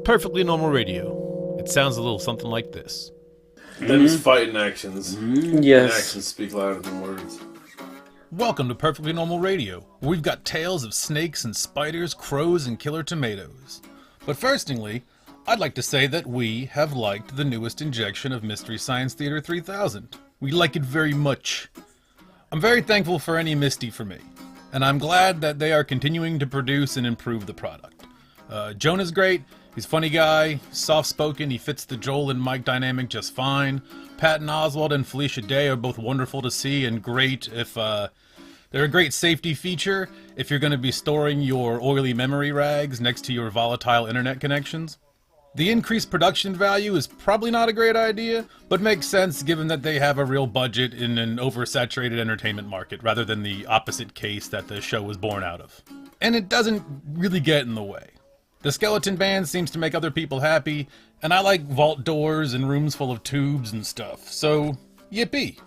Perfectly Normal Radio. It sounds a little something like this. Them's fighting actions. And Yes. actions speak louder than words. Welcome to Perfectly Normal Radio, where we've got tales of snakes and spiders, crows, and killer tomatoes. But firstingly, I'd like to say that we have liked the newest injection of Mystery Science Theater 3000. We like it very much. I'm very thankful for any Misty for me, and I'm glad that they are continuing to produce and improve the product. Jonah's great. He's a funny guy, soft-spoken, he fits the Joel and Mike dynamic just fine. Patton Oswalt and Felicia Day are both wonderful to see and great if, they're a great safety feature if you're going to be storing your oily memory rags next to your volatile internet connections. The increased production value is probably not a great idea, but makes sense given that they have a real budget in an oversaturated entertainment market rather than the opposite case that the show was born out of. And it doesn't really get in the way. The skeleton band seems to make other people happy, and I like vault doors and rooms full of tubes and stuff, so yippee.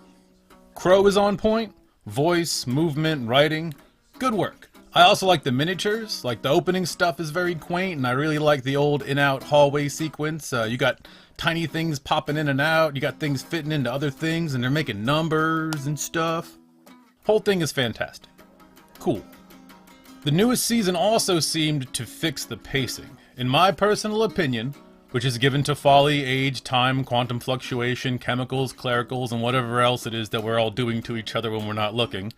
Crow is on point, voice, movement, writing, good work. I also like the miniatures, like the opening stuff is very quaint, and I really like the old in-out hallway sequence. You got tiny things popping in and out, you got things fitting into other things, and they're making numbers and stuff. Whole thing is fantastic. Cool. The newest season also seemed to fix the pacing. In my personal opinion, which is given to folly, age, time, quantum fluctuation, chemicals, clericals, and whatever else it is that we're all doing to each other when we're not looking,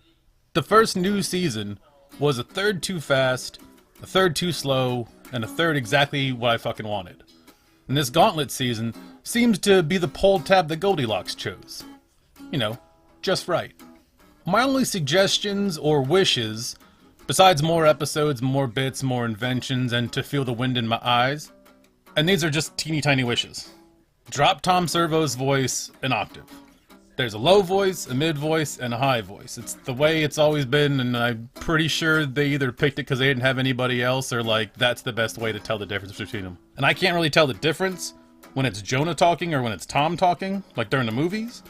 the first new season was a third too fast, a third too slow, and a third exactly what I fucking wanted. And this Gauntlet season seems to be the poll tab that Goldilocks chose. You know, just right. My only suggestions or wishes, besides more episodes, more bits, more inventions, and to feel the wind in my eyes, and these are just teeny tiny wishes. Drop Tom Servo's voice an octave. There's a low voice, a mid voice, and a high voice. It's the way it's always been, and I'm pretty sure they either picked it because they didn't have anybody else, or like, that's the best way to tell the difference between them. And I can't really tell the difference when it's Jonah talking or when it's Tom talking, like during the movies.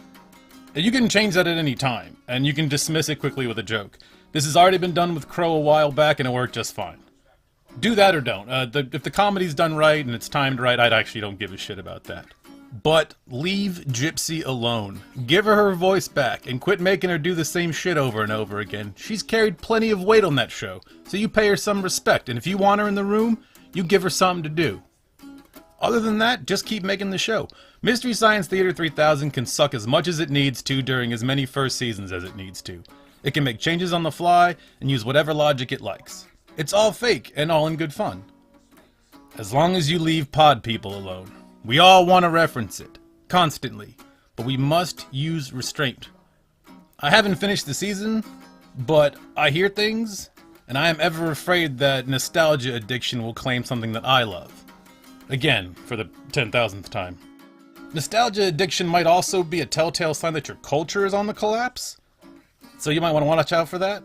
You can change that at any time, and you can dismiss it quickly with a joke. This has already been done with Crow a while back, and it worked just fine. Do that or don't. If the comedy's done right and it's timed right, I actually don't give a shit about that. But leave Gypsy alone. Give her voice back, and quit making her do the same shit over and over again. She's carried plenty of weight on that show, so you pay her some respect, and if you want her in the room, you give her something to do. Other than that, just keep making the show. Mystery Science Theater 3000 can suck as much as it needs to during as many first seasons as it needs to. It can make changes on the fly and use whatever logic it likes. It's all fake and all in good fun. As long as you leave pod people alone. We all want to reference it, constantly, but we must use restraint. I haven't finished the season, but I hear things, and I am ever afraid that nostalgia addiction will claim something that I love. Again, for the 10,000th time. Nostalgia addiction might also be a telltale sign that your culture is on the collapse, so you might want to watch out for that.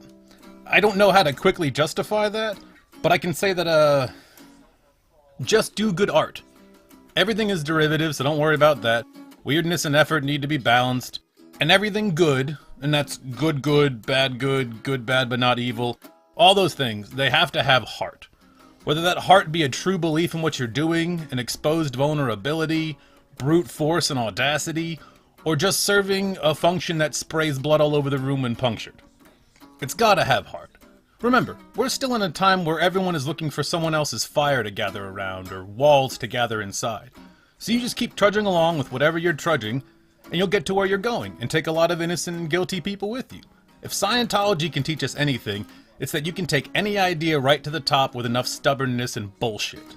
I don't know how to quickly justify that, but I can say that, just do good art. Everything is derivative, so don't worry about that. Weirdness and effort need to be balanced. And everything good, and that's good, bad, but not evil, all those things, they have to have heart. Whether that heart be a true belief in what you're doing, an exposed vulnerability, brute force and audacity, or just serving a function that sprays blood all over the room when punctured. It's gotta have heart. Remember, we're still in a time where everyone is looking for someone else's fire to gather around, or walls to gather inside. So you just keep trudging along with whatever you're trudging, and you'll get to where you're going, and take a lot of innocent and guilty people with you. If Scientology can teach us anything, it's that you can take any idea right to the top with enough stubbornness and bullshit.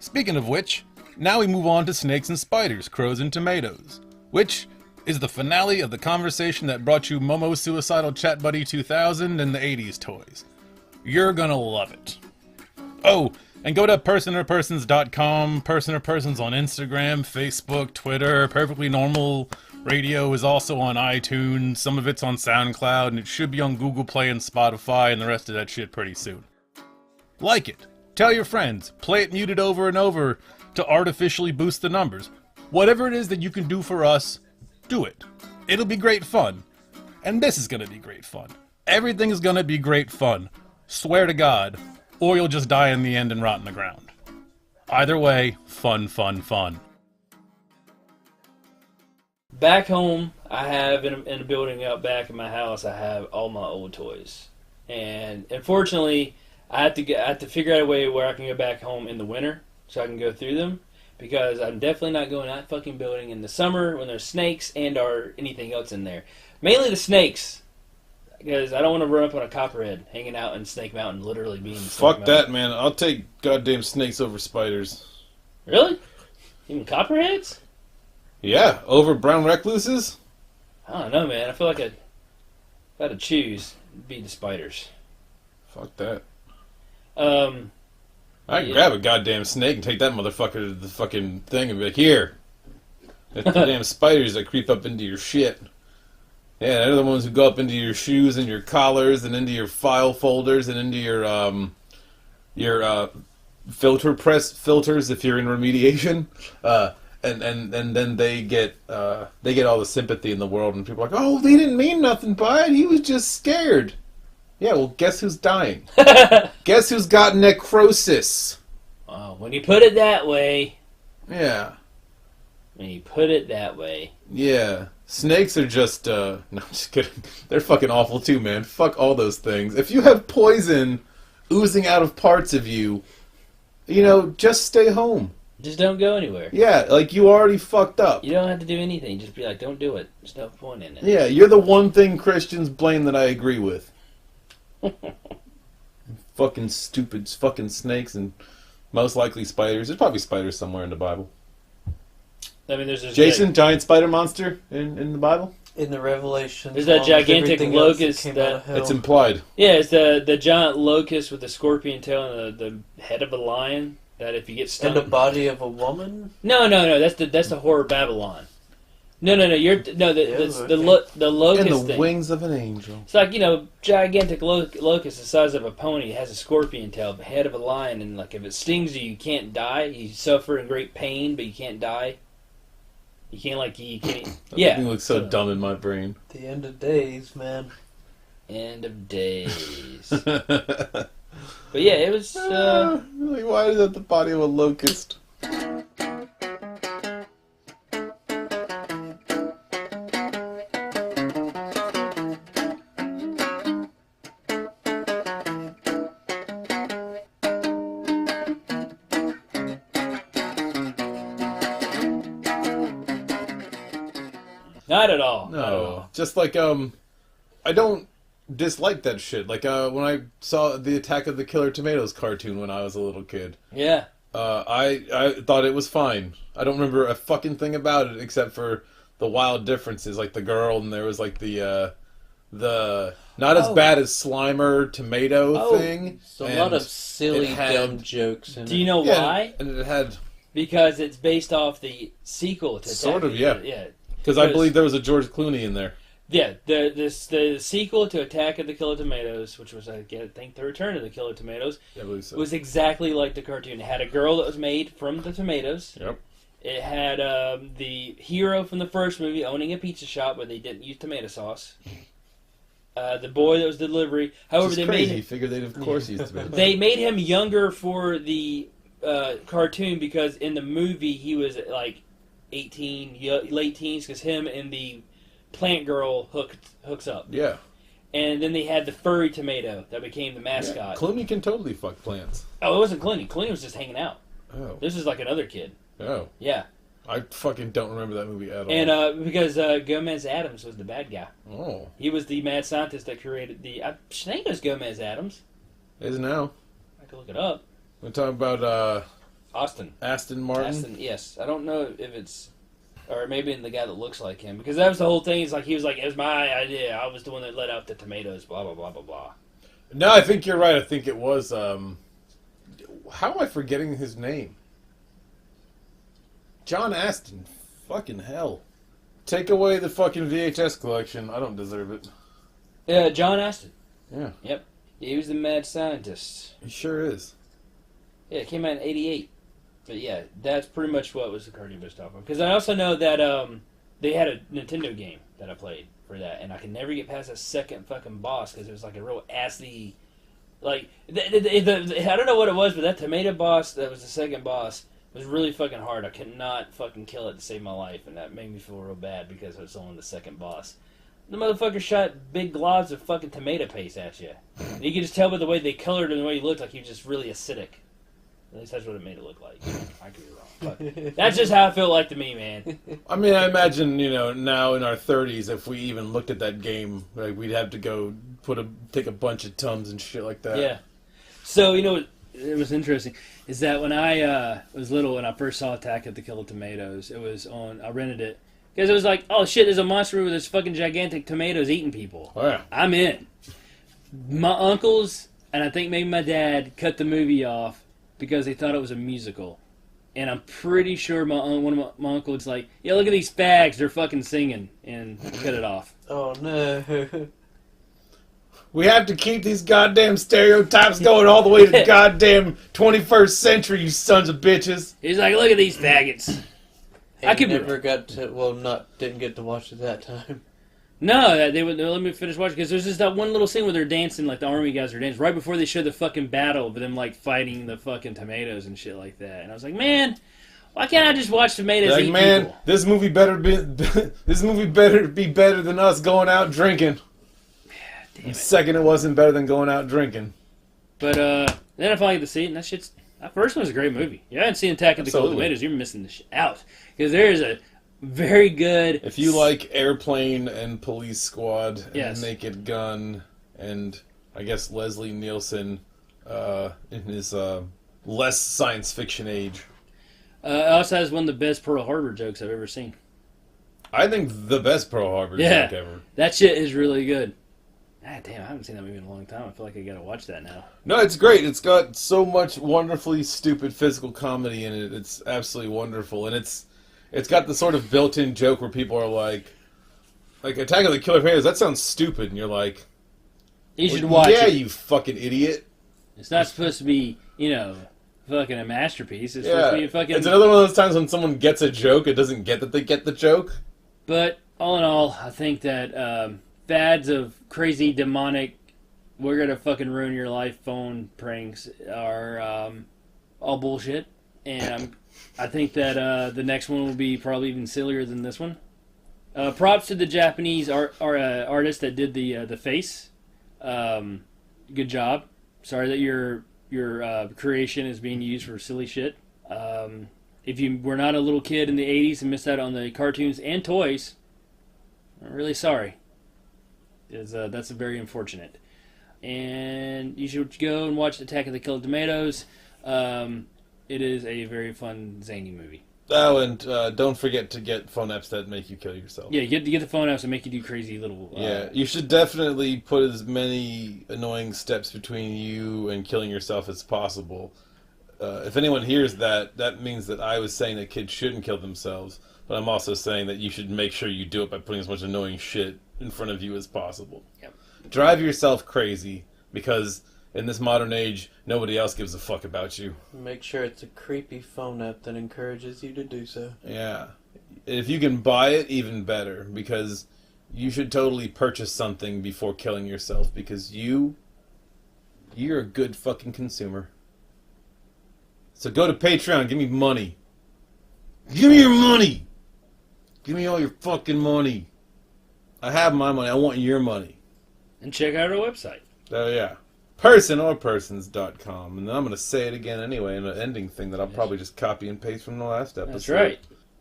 Speaking of which, now we move on to Snakes and Spiders, Crows and Tomatoes, which is the finale of the conversation that brought you Momo's Suicidal Chat Buddy 2000 and the 80s toys. You're gonna love it. Oh, and go to PersonorPersons.com, PersonorPersons on Instagram, Facebook, Twitter. Perfectly Normal Radio is also on iTunes, some of it's on SoundCloud, and it should be on Google Play and Spotify and the rest of that shit pretty soon. Like it. Tell your friends. Play it muted over and over to artificially boost the numbers. Whatever it is that you can do for us, do it. It'll be great fun. And this is gonna be great fun. Everything is gonna be great fun. Swear to God. Or you'll just die in the end and rot in the ground. Either way, fun, fun, fun. Back home, I have in a building out back in my house. I have all my old toys, and unfortunately, I have to figure out a way where I can go back home in the winter so I can go through them. Because I'm definitely not going out fucking building in the summer when there's snakes and or anything else in there. Mainly the snakes. Because I don't want to run up on a copperhead hanging out in Snake Mountain, literally being Snake Fuck Mountain. that, man. I'll take goddamn snakes over spiders. Really? Even copperheads? Yeah, over brown recluses? I don't know, man. I feel like if I had to choose, it'd be the spiders. Fuck that. Yeah. I can grab a goddamn snake and take that motherfucker to the fucking thing and be like, here. That's the damn spiders that creep up into your shit. Yeah, they're the ones who go up into your shoes and your collars and into your file folders and into your filter press filters if you're in remediation. And then they get all the sympathy in the world, and people are like, oh, they didn't mean nothing by it. He was just scared. Yeah, well, guess who's dying? Guess who's got necrosis? Well, when you put it that way. Yeah. When you put it that way. Yeah. Snakes are just, no, I'm just kidding. They're fucking awful too, man. Fuck all those things. If you have poison oozing out of parts of you, just stay home. Just don't go anywhere. Yeah, like you already fucked up. You don't have to do anything. Just be like, don't do it. There's no point in it. Yeah, you're the one thing Christians blame that I agree with. Fucking stupid fucking snakes and most likely spiders. There's probably spiders somewhere in the Bible. I mean, there's this Jason, giant spider monster in the Bible? In the Revelation. There's that gigantic locust that It's implied. Yeah, it's the giant locust with the scorpion tail and the head of a lion. That if you get stung, And the body of a woman? no, that's the horror Babylon. No, the locust And the thing. wings of an angel. It's like gigantic locust the size of a pony. It has a scorpion tail, the head of a lion, and like if it stings you, you can't die. You suffer in great pain, but you can't die. You can't yeah. It looks so dumb in my brain. The end of days, man. End of days. But yeah, it was. Like, why is that the body of a locust? Not at all. No, Not at all. just like I don't dislike that shit. Like when I saw the Attack of the Killer Tomatoes cartoon when I was a little kid, Yeah. I thought it was fine. I don't remember a fucking thing about it except for the wild differences, like the girl, and there was like the not as bad as Slimer tomato thing. So a lot of silly, it had- dumb jokes in it. Do you know Yeah, why? and it had Because it's based off the sequel to Sort Attack of, the- yeah. Yeah. because I believe there was a George Clooney in there. Yeah, the sequel to Attack of the Killer Tomatoes, which was I think the Return of the Killer Tomatoes, I believe so. was exactly like the cartoon. It had a girl that was made from the tomatoes. Yep. It had the hero from the first movie owning a pizza shop where they didn't use tomato sauce. The boy that was the delivery. However, Which they is crazy. made Figured they'd of course use tomatoes. they made him younger for the cartoon because in the movie he was like 18, late teens, because him and the plant girl hooks up. Yeah. And then they had the furry tomato that became the mascot. Yeah, Clooney can totally fuck plants. Oh, it wasn't Clooney. Clooney was just hanging out. Oh. This is like another kid. Oh. Yeah. I fucking don't remember that movie at all. And because Gomez Adams was the bad guy. Oh. He was the mad scientist that created the... I think it was Gomez Adams. Is now. I could look it up. We're talking about Aston Martin. Aston, yes. I don't know if it's... Or maybe in the guy that looks like him. Because that was the whole thing. It's like he was like, it was my idea. I was the one that let out the tomatoes, blah, blah, blah, blah, blah. No, I think you're right. I think it was, how am I forgetting his name? John Aston. Fucking hell. Take away the fucking VHS collection. I don't deserve it. Yeah, John Aston. Yeah. Yep. He was the mad scientist. He sure is. Yeah, it came out in '88. But yeah, that's pretty much what was the cartoon based off of. Because I also know that they had a Nintendo game that I played for that, and I could never get past that second fucking boss because it was like a real assy Like, I don't know what it was, but that tomato boss, that was the second boss, was really fucking hard. I could not fucking kill it to save my life, and that made me feel real bad because it was only the second boss. The motherfucker shot big globs of fucking tomato paste at you. And you could just tell by the way they colored and the way he looked like he was just really acidic. At least that's what it made it look like. I could be wrong. But that's just how it felt like to me, man. I mean, I imagine, now in our 30s, if we even looked at that game, like, we'd have to go take a bunch of Tums and shit like that. Yeah. So, it was interesting, is that when I was little, when I first saw Attack of the Killer Tomatoes, it was I rented it, because it was like, oh shit, there's a monster with this fucking gigantic tomatoes eating people. Oh, yeah. I'm in. My uncles, and I think maybe my dad, cut the movie off because they thought it was a musical. And I'm pretty sure one of my uncles was like, yeah, look at these fags, they're fucking singing, and cut it off. Oh no. We have to keep these goddamn stereotypes going all the way to the goddamn 21st century, you sons of bitches. He's like, look at these faggots. I could never got to, didn't get to watch it that time. No, they let me finish watching, because there's just that one little scene where they're dancing, like the army guys are dancing, right before they show the fucking battle of them, like, fighting the fucking tomatoes and shit like that. And I was like, man, why can't I just watch tomatoes eat people? This movie better be better than us going out drinking. Damn it. Second, it wasn't better than going out drinking. But then I finally get to see it, and that first one was a great movie. You haven't seen Attack of the Killer Tomatoes, you're missing the shit out. Because there is a very good... If you like Airplane and Police Squad and Yes. Naked Gun and, I guess, Leslie Nielsen in his less science fiction age. It also has one of the best Pearl Harbor jokes I've ever seen. I think the best Pearl Harbor joke ever. That shit is really good. Ah, damn, I haven't seen that movie in a long time. I feel like I gotta watch that now. No, it's great. It's got so much wonderfully stupid physical comedy in it. It's absolutely wonderful. And it's got the sort of built-in joke where people are like Attack of the Killer Tomatoes, that sounds stupid. And you're like... You should watch it. Yeah, you fucking idiot. It's not supposed to be, fucking a masterpiece. It's supposed to be a fucking... It's another one of those times when someone gets a joke, it doesn't get that they get the joke. But, all in all, I think that fads of crazy, demonic, we're gonna fucking ruin your life phone pranks are all bullshit. And I think that the next one will be probably even sillier than this one. Props to the Japanese artist that did the face. Good job. Sorry that your creation is being used for silly shit. If you were not a little kid in the 80s and missed out on the cartoons and toys, I'm really sorry. That's very unfortunate. And you should go and watch Attack of the Killer Tomatoes. It is a very fun, zany movie. Oh, and don't forget to get phone apps that make you kill yourself. Yeah, you get the phone apps that make you do crazy little... Yeah, you should definitely put as many annoying steps between you and killing yourself as possible. If anyone hears that, that means that I was saying that kids shouldn't kill themselves, but I'm also saying that you should make sure you do it by putting as much annoying shit in front of you as possible. Yep. Drive yourself crazy, because in this modern age, nobody else gives a fuck about you. Make sure it's a creepy phone app that encourages you to do so. Yeah. If you can buy it, even better, because you should totally purchase something before killing yourself, because you're a good fucking consumer. So go to Patreon, give me money. Give me your money! Give me all your fucking money. I have my money, I want your money. And check out our website. Oh yeah. PersonorPersons.com. And then I'm going to say it again anyway in an ending thing that I'll probably just copy and paste from the last episode. That's right.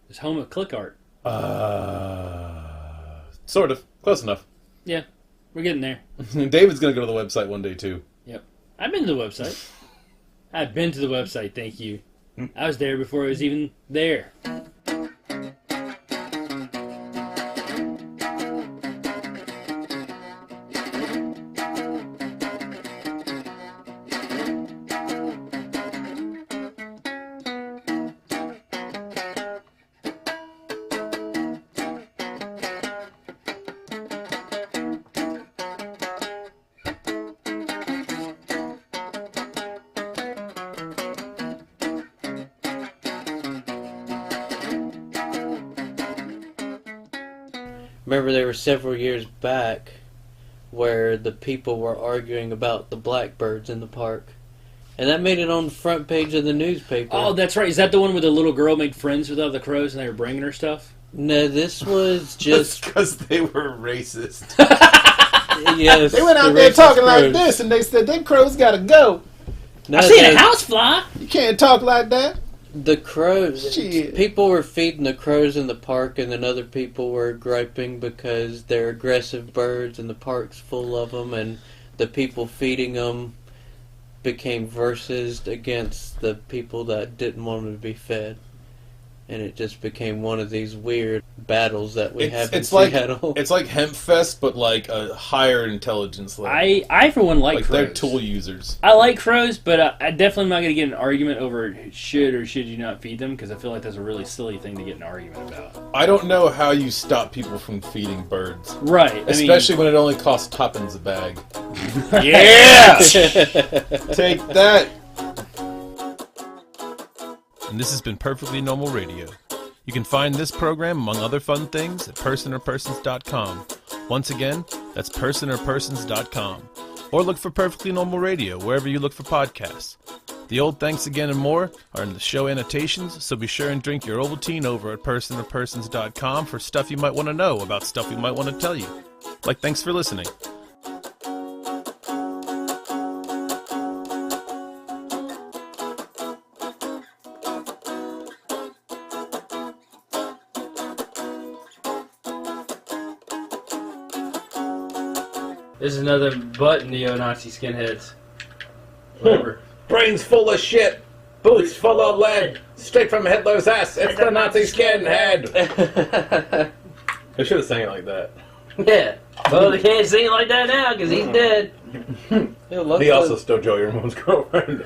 It's home of click art. Sort of. Close enough. Yeah, we're getting there. David's going to go to the website one day too. Yep. I've been to the website. I've been to the website, thank you. I was there before it was even there. Remember, there were several years back where the people were arguing about the blackbirds in the park. And that made it on the front page of the newspaper. Oh, that's right. Is that the one where the little girl made friends with other crows and they were bringing her stuff? No, this was just... because they were racist. Yes, They went out there talking like this, and they said, them crows gotta go. No, I seen a housefly! You can't talk like that. The crows... Shit. People were feeding the crows in the park, and then other people were griping because they're aggressive birds and the park's full of them, and the people feeding them became versus against the people that didn't want them to be fed. And it just became one of these weird battles that we have in Seattle. It's like Hempfest, but like a higher intelligence level. I for one, like crows. they're tool users. I like crows, but I definitely am not going to get in an argument over should or should you not feed them, because I feel like that's a really silly thing to get in an argument about. I don't know how you stop people from feeding birds. Right. Especially when it only costs tuppence a bag. Yeah! Take that! And this has been Perfectly Normal Radio. You can find this program, among other fun things, at PersonorPersons.com. Once again, that's PersonorPersons.com. Or look for Perfectly Normal Radio wherever you look for podcasts. The old thanks again and more are in the show annotations, so be sure and drink your Ovaltine over at PersonorPersons.com for stuff you might want to know about stuff we might want to tell you. Like, thanks for listening. This is another butt neo-Nazi skinheads. Whatever. Brains full of shit. Boots full of lead. Straight from Hitler's ass. It's the Nazi skinhead. I should have sang it like that. Yeah. Well, they can't sing it like that now because he's dead. He also stole Joey Ramone's girlfriend.